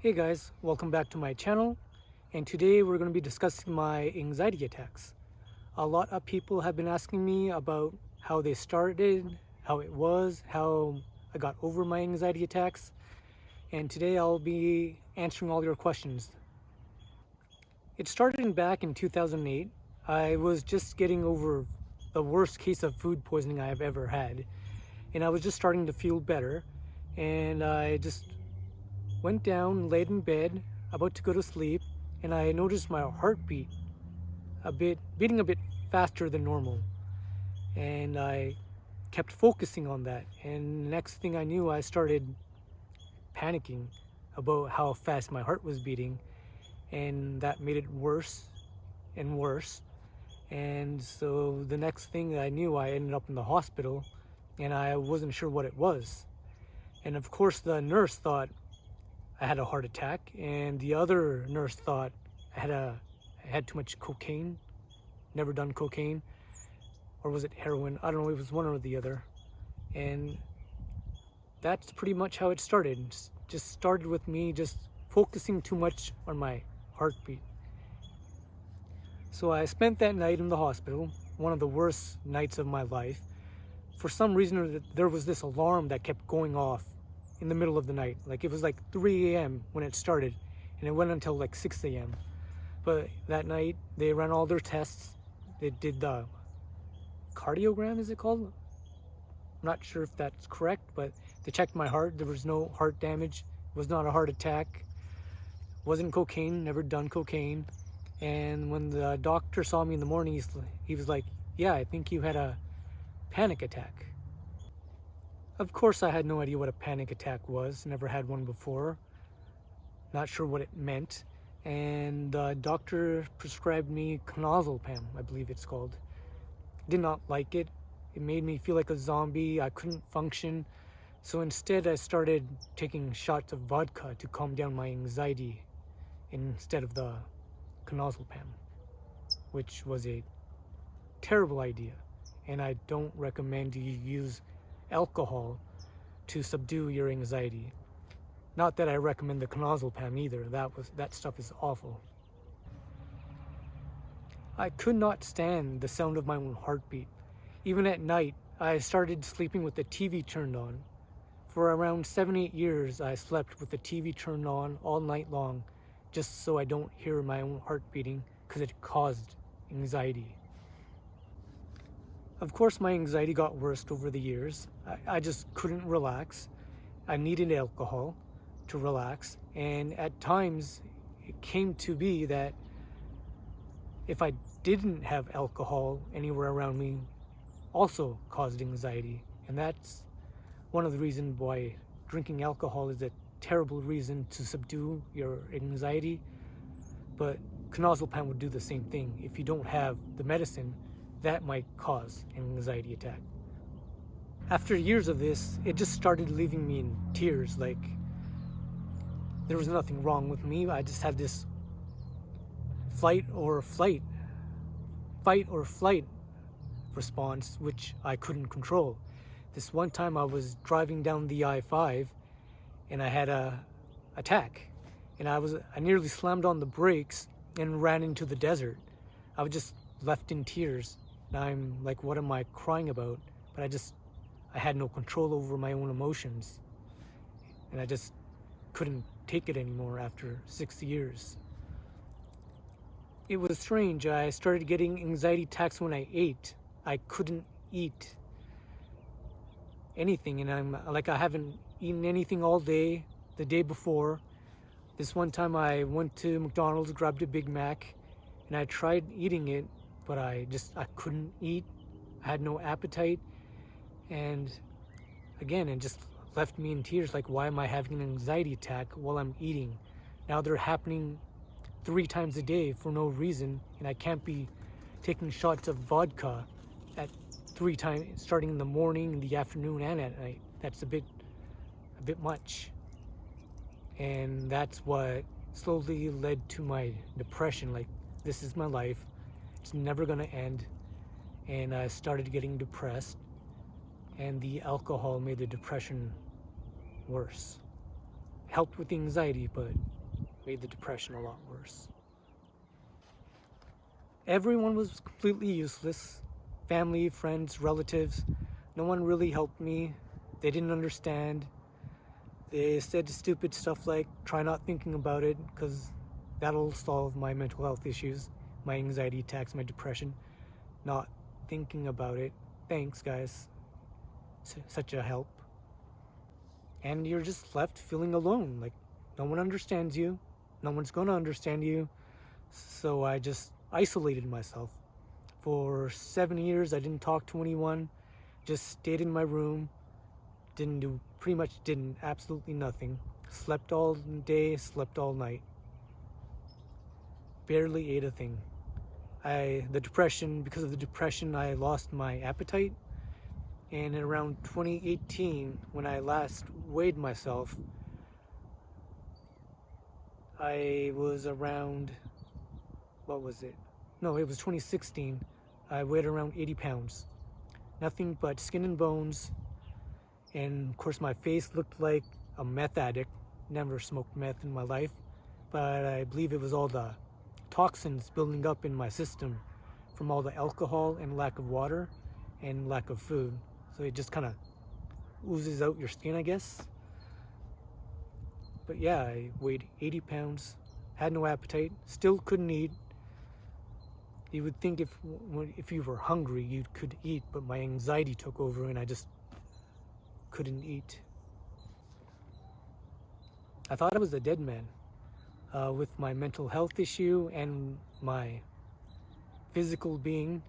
Hey guys, welcome back to my channel, and today we're going to be discussing my anxiety attacks. A lot of people have been asking me about how they started, how it was, how I got over my anxiety attacks, and today I'll be answering all your questions. It started back in 2008. I was just getting over the worst case of food poisoning I have ever had, and I was just starting to feel better, and I just went down, laid in bed, about to go to sleep, and I noticed my heartbeat beating a bit faster than normal. And I kept focusing on that. And next thing I knew, I started panicking about how fast my heart was beating, and that made it worse and worse. And so the next thing I knew, I ended up in the hospital, and I wasn't sure what it was. And of course, the nurse thought I had a heart attack, and the other nurse thought I had too much cocaine, never done cocaine, or was it heroin? I don't know, it was one or the other. And that's pretty much how it started. Just started with me just focusing too much on my heartbeat. So I spent that night in the hospital, one of the worst nights of my life. For some reason, there was this alarm that kept going off in the middle of the night. Like it was like 3 a.m. when it started, and it went until like 6 a.m. But that night they ran all their tests. They did the cardiogram, is it called? I'm not sure if that's correct, but they checked my heart. There was no heart damage. It was not a heart attack. Wasn't cocaine, never done cocaine. And when the doctor saw me in the morning, he was like, "Yeah, I think you had a panic attack." Of course, I had no idea what a panic attack was. Never had one before. Not sure what it meant. And the doctor prescribed me clonazepam, I believe it's called. Did not like it. It made me feel like a zombie. I couldn't function. So instead, I started taking shots of vodka to calm down my anxiety instead of the clonazepam, which was a terrible idea. And I don't recommend you use alcohol to subdue your anxiety. Not that I recommend the clonazepam either. That stuff is awful. I could not stand the sound of my own heartbeat. Even at night, I started sleeping with the TV turned on. For around 7-8 years, I slept with the TV turned on all night long, just so I don't hear my own heart beating, because it caused anxiety. Of course, my anxiety got worse over the years. I just couldn't relax. I needed alcohol to relax. And at times, it came to be that if I didn't have alcohol anywhere around me, also caused anxiety. And that's one of the reasons why drinking alcohol is a terrible reason to subdue your anxiety. But clonazepam would do the same thing. If you don't have the medicine, that might cause an anxiety attack. After years of this, it just started leaving me in tears. Like there was nothing wrong with me. I just had this fight or flight response, which I couldn't control. This one time I was driving down the I-5 and I had a attack, and I nearly slammed on the brakes and ran into the desert. I was just left in tears. And I'm like, what am I crying about? But I had no control over my own emotions. And I just couldn't take it anymore after 6 years. It was strange. I started getting anxiety attacks when I ate. I couldn't eat anything, and I haven't eaten anything all day the day before. This one time I went to McDonald's, grabbed a Big Mac, and I tried eating it, but I couldn't eat. I had no appetite, and again, it just left me in tears. Like, why am I having an anxiety attack while I'm eating? Now they're happening 3 times a day for no reason, and I can't be taking shots of vodka at 3 times, starting in the morning, in the afternoon, and at night. That's a bit much. And that's what slowly led to my depression. Like, this is my life. It's never gonna end. And I started getting depressed, and the alcohol made the depression worse. helped with the anxiety, but made the depression a lot worse. Everyone was completely useless. Family, friends, relatives. No one really helped me. They didn't understand. They said stupid stuff like, try not thinking about it, because that'll solve my mental health issues, my anxiety attacks, my depression. Not thinking about it. Thanks, guys. Such a help. And you're just left feeling alone. Like, no one understands you. No one's going to understand you. So I just isolated myself. For 7 years, I didn't talk to anyone. Just stayed in my room. Pretty much did absolutely nothing. Slept all day, slept all night. Barely ate a thing. Because of the depression, I lost my appetite. And in around 2018, when I last weighed myself, I was around, what was it? No, it was 2016. I weighed around 80 pounds. Nothing but skin and bones. And of course my face looked like a meth addict. Never smoked meth in my life. But I believe it was all the toxins building up in my system from all the alcohol and lack of water and lack of food. So it just kind of oozes out your skin, I guess. But yeah, I weighed 80 pounds, had no appetite, still couldn't eat. You would think if you were hungry, you could eat, but my anxiety took over and I just couldn't eat. I thought I was a dead man with my mental health issue and my physical being.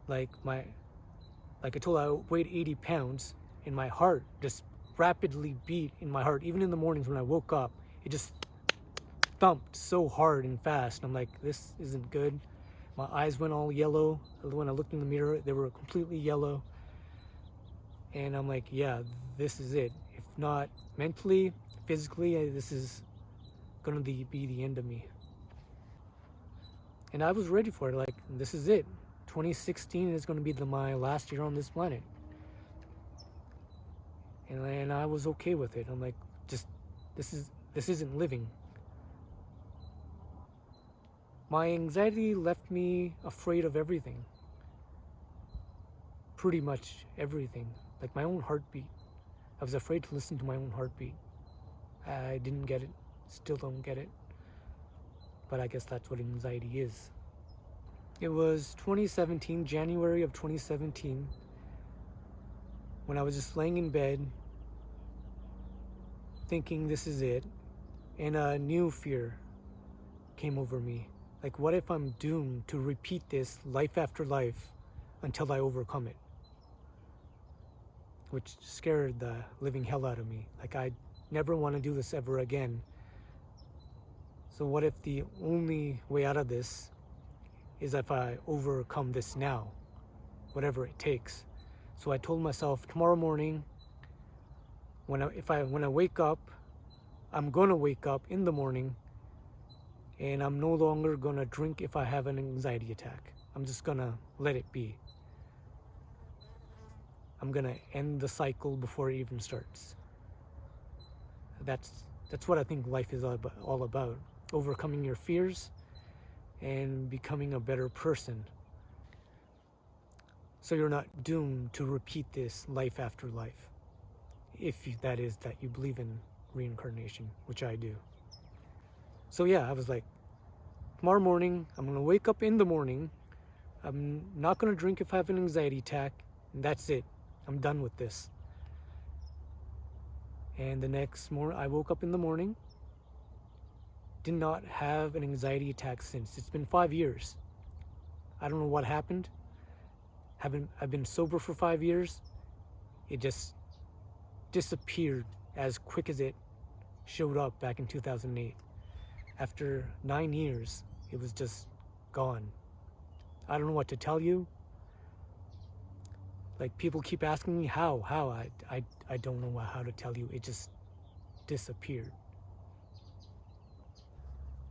Like I told you, I weighed 80 pounds and my heart just rapidly beat in my heart. Even in the mornings when I woke up, it just thumped so hard and fast. I'm like, this isn't good. My eyes went all yellow. When I looked in the mirror, they were completely yellow. And I'm like, yeah, this is it. If not mentally, physically, this is gonna be the end of me. And I was ready for it. Like, this is it. 2016 is gonna be my last year on this planet. And I was okay with it. I'm like, this isn't living. My anxiety left me afraid of everything. Pretty much everything. Like my own heartbeat. I was afraid to listen to my own heartbeat. I didn't get it. Still don't get it. But I guess that's what anxiety is. It was 2017, January of 2017, when I was just laying in bed, thinking this is it, and a new fear came over me. Like, what if I'm doomed to repeat this life after life until I overcome it? Which scared the living hell out of me. Like, I never want to do this ever again. So what if the only way out of this is if I overcome this now, whatever it takes? So I told myself tomorrow morning, when I wake up, I'm gonna wake up in the morning, and I'm no longer gonna drink if I have an anxiety attack. I'm just gonna let it be. I'm gonna end the cycle before it even starts. That's what I think life is all about. Overcoming your fears and becoming a better person. So you're not doomed to repeat this life after life. If that is that you believe in reincarnation, which I do. So yeah, I was like, tomorrow morning, I'm gonna wake up in the morning. I'm not gonna drink if I have an anxiety attack, and that's it. I'm done with this. And the next morning, I woke up in the morning, did not have an anxiety attack since. It's been 5 years. I don't know what happened. I've been sober for 5 years. It just disappeared as quick as it showed up back in 2008. After 9 years, it was just gone. I don't know what to tell you. Like, people keep asking me how. I don't know how to tell you. It just disappeared.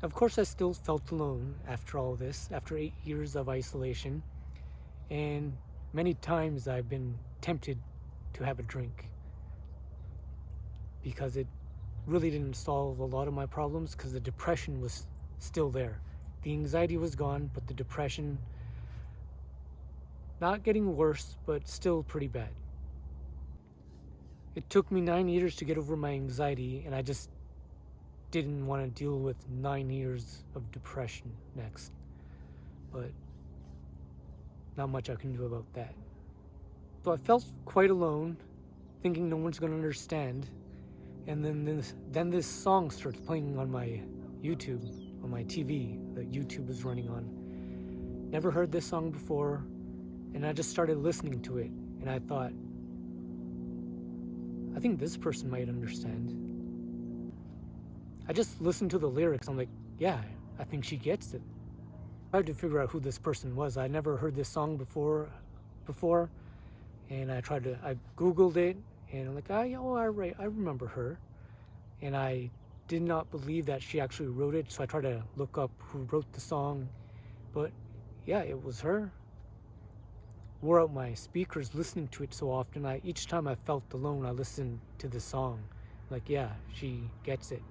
Of course, I still felt alone after all this, after 8 years of isolation. And many times I've been tempted to have a drink because it really didn't solve a lot of my problems because the depression was still there. The anxiety was gone, but the depression not getting worse, but still pretty bad. It took me 9 years to get over my anxiety, and I just didn't want to deal with 9 years of depression next. But not much I can do about that. So I felt quite alone, thinking no one's going to understand. And then this song starts playing on my YouTube, on my TV that YouTube was running on. Never heard this song before, and I just started listening to it, and I thought, I think this person might understand. I just listened to the lyrics. I'm like, yeah, I think she gets it. I tried to figure out who this person was. I never heard this song before, and I Googled it, and I'm like, I remember her. And I did not believe that she actually wrote it, so I tried to look up who wrote the song. But yeah, it was her. Wore out my speakers listening to it so often. Each time I felt alone, I listened to the song. Like, yeah, she gets it.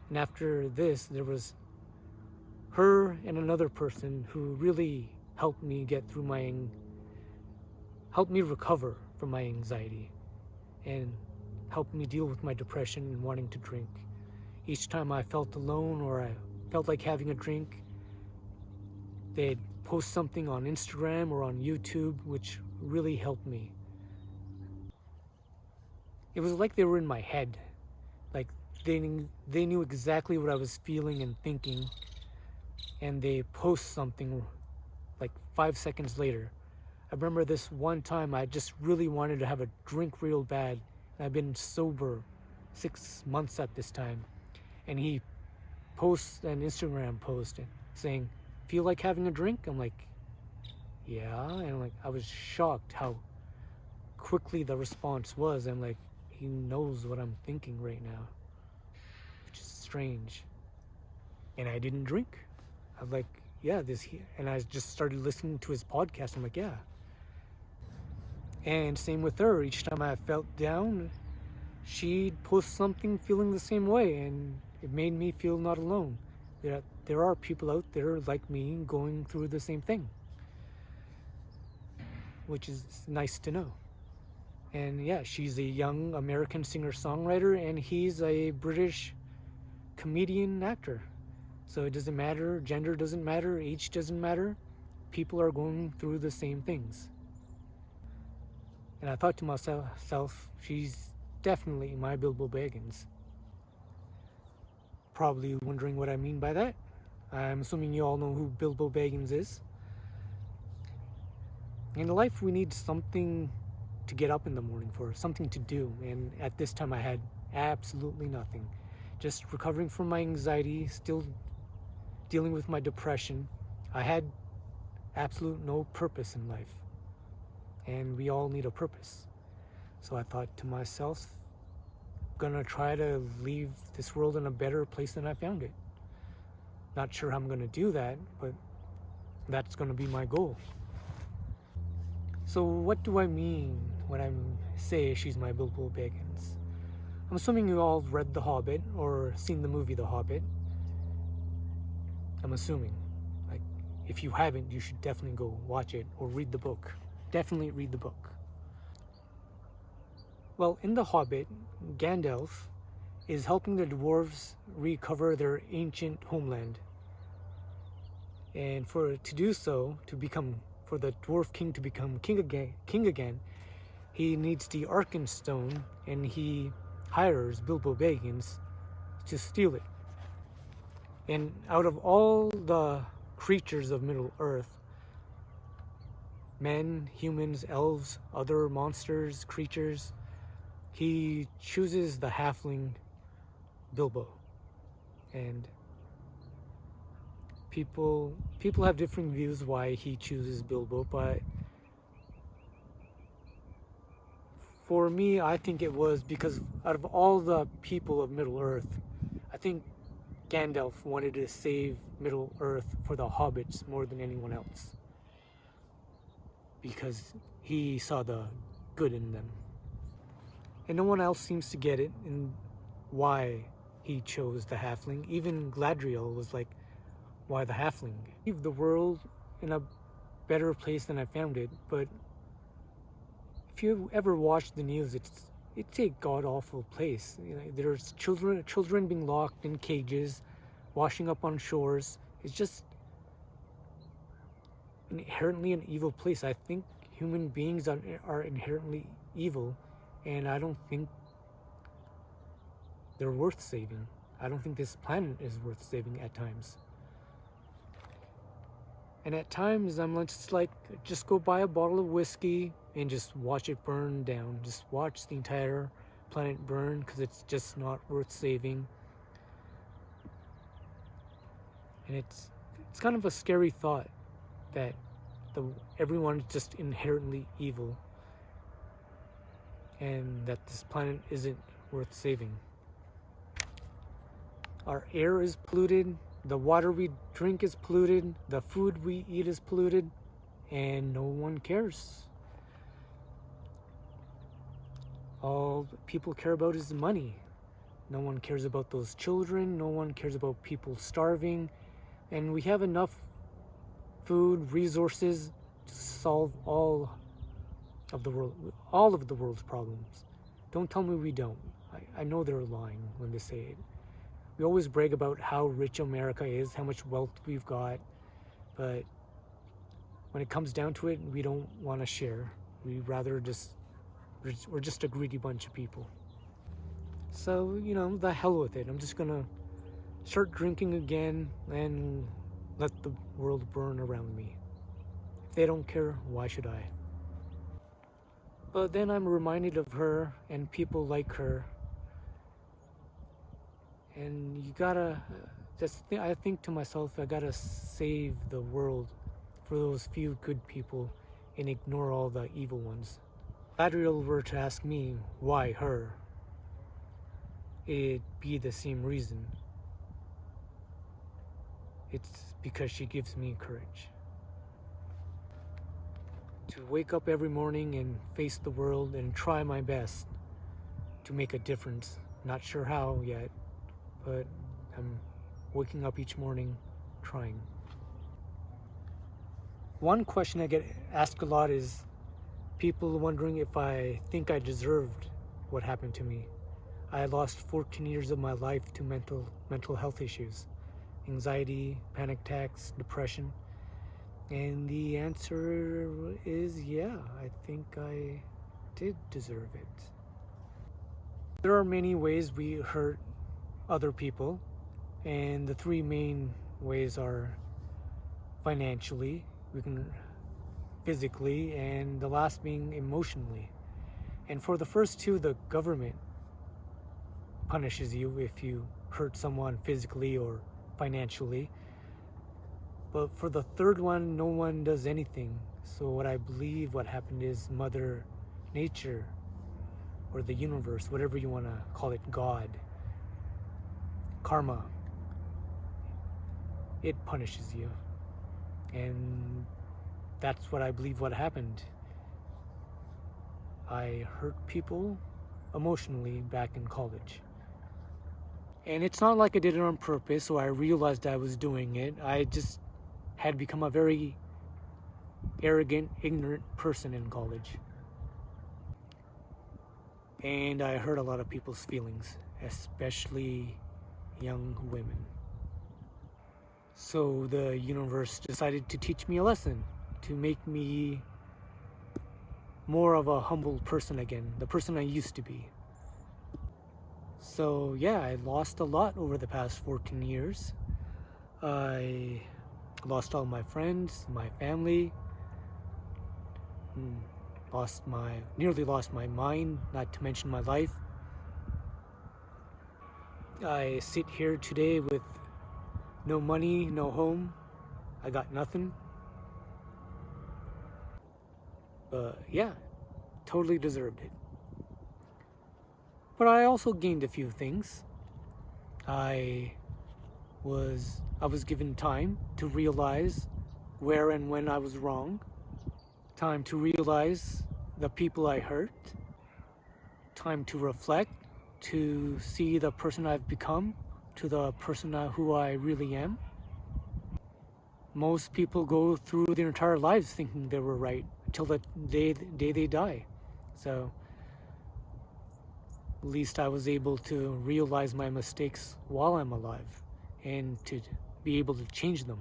And after this, there was her and another person who really helped me helped me recover from my anxiety and helped me deal with my depression and wanting to drink. Each time I felt alone or I felt like having a drink, they'd post something on Instagram or on YouTube, which really helped me. It was like they were in my head. Like they knew exactly what I was feeling and thinking, and they post something like 5 seconds later. I remember this one time I just really wanted to have a drink real bad. I've been sober 6 months at this time, and he posts an Instagram post saying, "Feel like having a drink?" I'm like, yeah. And like I was shocked how quickly the response was. I'm like, he knows what I'm thinking right now, which is strange. And I didn't drink. I was like, yeah, and I just started listening to his podcast. I'm like, yeah. And same with her. Each time I felt down, she'd post something feeling the same way, and it made me feel not alone. There are people out there like me going through the same thing, which is nice to know. And yeah, she's a young American singer-songwriter, and he's a British comedian actor. So it doesn't matter, gender doesn't matter, age doesn't matter. People are going through the same things. And I thought to myself, she's definitely my Bilbo Baggins. Probably wondering what I mean by that. I'm assuming you all know who Bilbo Baggins is. In life, we need something to get up in the morning for, something to do. And at this time, I had absolutely nothing. Just recovering from my anxiety, still dealing with my depression. I had absolute no purpose in life. And we all need a purpose. So I thought to myself, gonna try to leave this world in a better place than I found it. Not sure how I'm gonna do that, but that's gonna be my goal. So what do I mean when I say she's my Bilbo Baggins? I'm assuming you all read The Hobbit or seen the movie The Hobbit. I'm assuming. Like, if you haven't, you should definitely go watch it or read the book. Definitely read the book. Well, in The Hobbit, Gandalf is helping the dwarves recover their ancient homeland. And for the dwarf king to become king again, he needs the Arkenstone, and he hires Bilbo Baggins to steal it. And out of all the creatures of Middle-earth, men, humans, elves, other monsters, creatures, he chooses the halfling Bilbo. And people have different views why he chooses Bilbo, but for me, I think it was because out of all the people of Middle-earth, I think Gandalf wanted to save Middle-earth for the hobbits more than anyone else, because he saw the good in them. And no one else seems to get it, and why he chose the halfling. Even Gladriel was like, why the halfling? Leave the world in a better place than I found it, but if you ever watch the news, it's a god-awful place. You know, there's children being locked in cages, washing up on shores. It's just inherently an evil place. I think human beings are inherently evil, and I don't think they're worth saving. I don't think this planet is worth saving at times. And at times I'm just like, just go buy a bottle of whiskey and just watch it burn down. Just watch the entire planet burn, because it's just not worth saving. And it's kind of a scary thought that everyone is just inherently evil, and that this planet isn't worth saving. Our air is polluted, the water we drink is polluted, the food we eat is polluted, and no one cares. All people care about is money. No one cares about those children, no one cares about people starving, and we have enough food, resources to solve all of the world's problems. Don't tell me we don't. I know they're lying when they say it. We always brag about how rich America is, how much wealth we've got, but when it comes down to it, we don't want to share. We're just a greedy bunch of people. So, the hell with it. I'm just gonna start drinking again and let the world burn around me. If they don't care, why should I? But then I'm reminded of her and people like her. And you gotta, I think to myself, I gotta save the world for those few good people and ignore all the evil ones. If Adriel were to ask me why her, it'd be the same reason. It's because she gives me courage. To wake up every morning and face the world and try my best to make a difference. Not sure how yet, but I'm waking up each morning trying. One question I get asked a lot is people wondering if I think I deserved what happened to me. I lost 14 years of my life to mental health issues, anxiety, panic attacks, depression. And the answer is yeah, I think I did deserve it. There are many ways we hurt other people, and the three main ways are financially, physically, and the last being emotionally. And for the first two, the government punishes you if you hurt someone physically or financially. But for the third one, no one does anything. So what I believe what happened is Mother Nature, or the universe, whatever you want to call it, God, karma, it punishes you. And that's what I believe what happened. I hurt people emotionally back in college. And it's not like I did it on purpose, or I realized I was doing it. I just had become a very arrogant, ignorant person in college. And I hurt a lot of people's feelings, especially young women. So the universe decided to teach me a lesson, to make me more of a humble person again, the person I used to be. So yeah, I lost a lot over the past 14 years. I lost all my friends, my family, nearly lost my mind, not to mention my life. I sit here today with no money, no home. I got nothing. But yeah, totally deserved it. But I also gained a few things. I was given time to realize where and when I was wrong. Time to realize the people I hurt. Time to reflect, to see the person I've become to the person who I really am. Most people go through their entire lives thinking they were right until the day they die. So at least I was able to realize my mistakes while I'm alive and to be able to change them.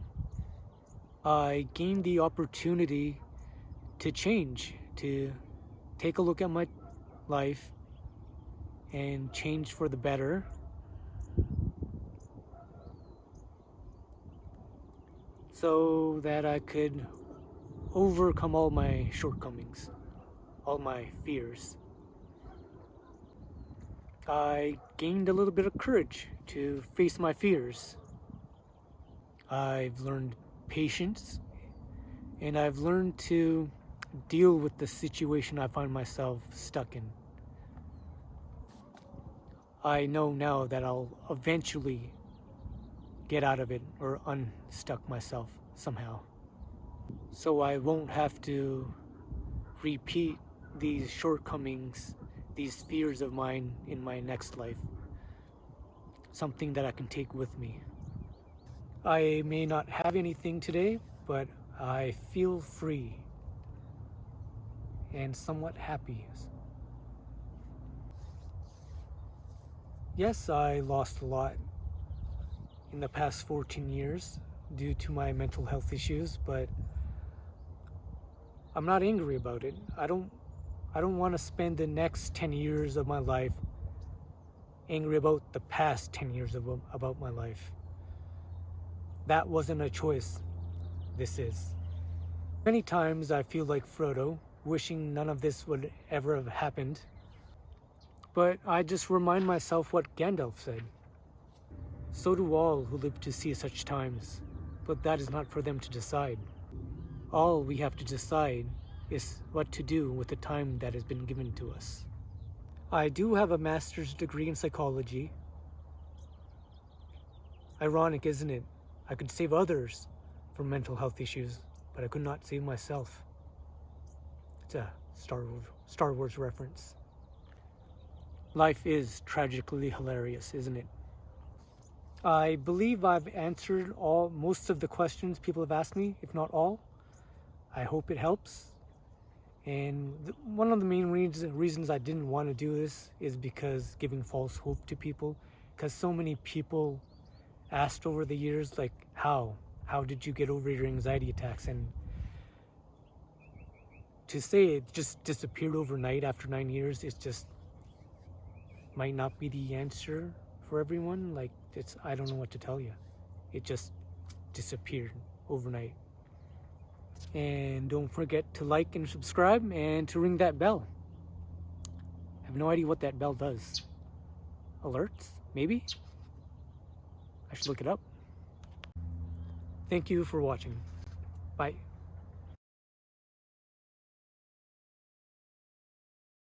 I gained the opportunity to change, to take a look at my life and change for the better. So that I could overcome all my shortcomings, all my fears. I gained a little bit of courage to face my fears. I've learned patience, and I've learned to deal with the situation I find myself stuck in. I know now that I'll eventually get out of it or unstuck myself somehow. So I won't have to repeat these shortcomings, these fears of mine in my next life. Something that I can take with me. I may not have anything today, but I feel free and somewhat happy. Yes, I lost a lot in the past 14 years due to my mental health issues, but I'm not angry about it. I don't want to spend the next 10 years of my life angry about the past 10 years about my life. That wasn't a choice. This is. Many times I feel like Frodo, wishing none of this would ever have happened. But I just remind myself what Gandalf said. So do all who live to see such times, but that is not for them to decide. All we have to decide is what to do with the time that has been given to us. I do have a master's degree in psychology. Ironic, isn't it? I could save others from mental health issues, but I could not save myself. It's a Star Wars reference. Life is tragically hilarious, isn't it? I believe I've answered most of the questions people have asked me, if not all. I hope it helps. And one of the main reasons I didn't want to do this is because giving false hope to people. Because so many people asked over the years, like, how did you get over your anxiety attacks? And to say it just disappeared overnight after 9 years, it just might not be the answer for everyone. Like, I don't know what to tell you. It just disappeared overnight. And don't forget to like and subscribe and to ring that bell. I have no idea what that bell does. Alerts? Maybe? I should look it up. Thank you for watching. Bye.